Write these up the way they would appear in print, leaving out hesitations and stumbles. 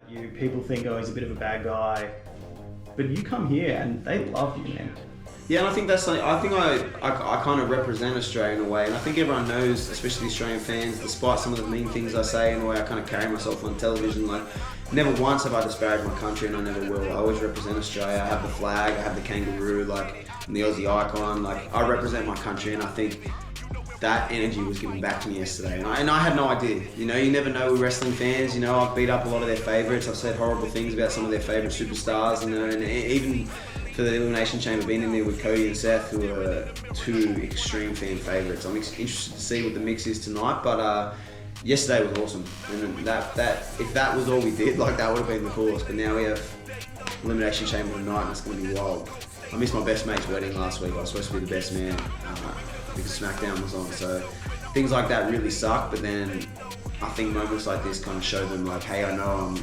you. People think, oh, he's a bit of a bad guy. But you come here and they love you, man. Yeah, and I think that's something, I think I kind of represent Australia in a way, and I think everyone knows, especially Australian fans, despite some of the mean things I say and the way I kind of carry myself on television, like, never once have I disparaged my country, and I never will. I always represent Australia. I have the flag, I have the kangaroo, like, and the Aussie icon. Like, I represent my country, and I think that energy was given back to me yesterday, and I had no idea. You know, you never know with wrestling fans. You know, I've beat up a lot of their favourites. I've said horrible things about some of their favourite superstars. You know, and even for the Elimination Chamber, being in there with Cody and Seth, who are two extreme fan favourites. I'm interested to see what the mix is tonight, but yesterday was awesome. And that if that was all we did, like, that would have been the coolest. But now we have Elimination Chamber tonight, and it's going to be wild. I missed my best mate's wedding last week. I was supposed to be the best man because SmackDown was on. So things like that really suck. But then I think moments like this kind of show them, like, hey, I know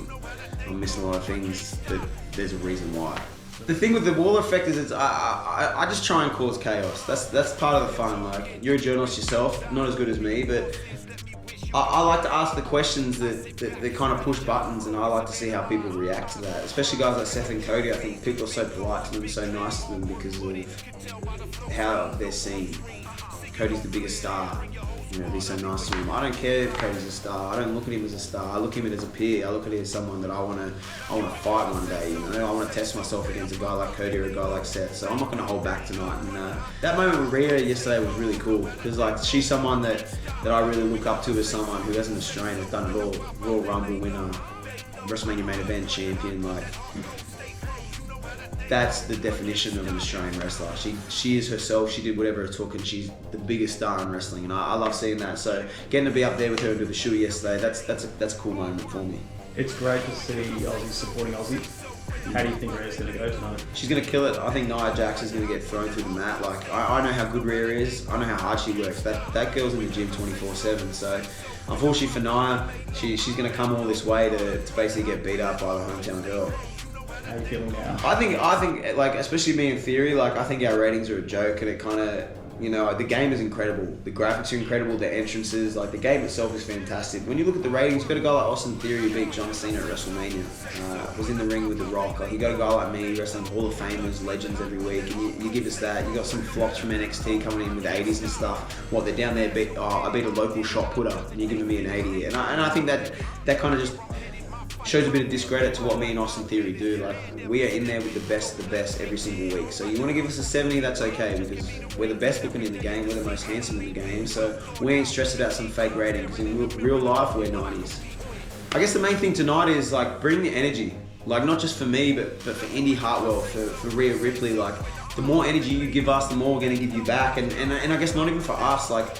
I'm missing a lot of things, but there's a reason why. The thing with the Waller effect is I just try and cause chaos. That's part of the fun. Like, you're a journalist yourself, not as good as me, but I like to ask the questions that kind of push buttons, and I like to see how people react to that. Especially guys like Seth and Cody. I think people are so polite to them, so nice to them because of how they're seen. Cody's the biggest star. You know, be so nice to him. I don't care if Cody's a star. I don't look at him as a star. I look at him as a peer. I look at him as someone that I want to fight one day. You know, I want to test myself against a guy like Cody or a guy like Seth. So I'm not going to hold back tonight. And that moment with Rhea yesterday was really cool because, like, she's someone that I really look up to as someone who as an Australian has done it all. Royal Rumble winner, WrestleMania main event champion. Like, that's the definition of an Australian wrestler. She is herself. She did whatever it took, and she's the biggest star in wrestling. And I love seeing that. So getting to be up there with her and do the shoe yesterday, that's a cool moment for me. It's great to see Aussies supporting Aussie. How do you think Rhea's going to go tonight? She's going to kill it. I think Nia Jax is going to get thrown through the mat. Like, I know how good Rhea is. I know how hard she works. That girl's in the gym 24/7. So unfortunately for Nia, she's going to come all this way to basically get beat up by the hometown girl. How are you feeling now? I think, like, especially me in theory, like, I think our ratings are a joke, and it kind of, you know, the game is incredible. The graphics are incredible, the entrances, like, the game itself is fantastic. When you look at the ratings, you got a guy like Austin Theory who beat John Cena at WrestleMania, was in the ring with The Rock. Like, you got a guy like me wrestling Hall of Famers, legends every week, and you give us that. You got some flops from NXT coming in with the 80s and stuff. What, they're down there, I beat a local shot putter, and you're giving me an 80. And I think that kind of just shows a bit of discredit to what me and Austin Theory do. Like, we are in there with the best of the best every single week. So you want to give us a 70, that's okay, because we're the best looking in the game, we're the most handsome in the game, so we ain't stressed about some fake rating, because in real life, we're 90s. I guess the main thing tonight is, like, bring the energy. Like, not just for me, but for Indy Hartwell, for Rhea Ripley. Like, the more energy you give us, the more we're going to give you back. And I guess not even for us, like,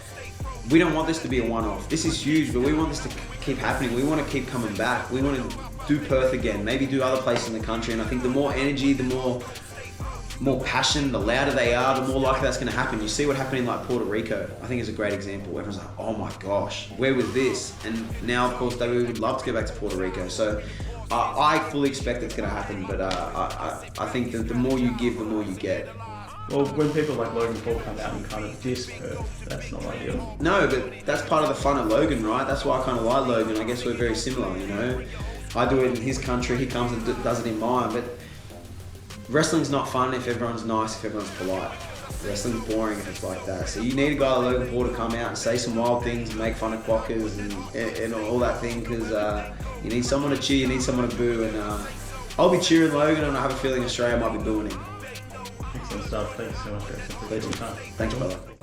we don't want this to be a one-off. This is huge, but we want this to keep happening. We want to keep coming back. We want to do Perth again, maybe do other places in the country. And I think the more energy, the more passion, the louder they are, the more likely that's going to happen. You see what happened in, like, Puerto Rico. I think is a great example. Everyone's like, oh my gosh, where was this? And now, of course, we would love to go back to Puerto Rico. So I fully expect it's going to happen. But I think that the more you give, the more you get. Well, when people like Logan Paul come out and kind of diss Perth, that's not ideal. No, but that's part of the fun of Logan, right? That's why I kind of like Logan. I guess we're very similar, you know? I do it in his country, he comes and does it in mine, but wrestling's not fun if everyone's nice, if everyone's polite. Wrestling's boring if it's like that. So you need a guy like Logan Paul to come out and say some wild things, make fun of quackers and all that thing, because you need someone to cheer, you need someone to boo, and I'll be cheering Logan, and I have a feeling Australia might be booing him. Excellent stuff. Thanks so much, Grayson, for taking the time. Thanks, brother.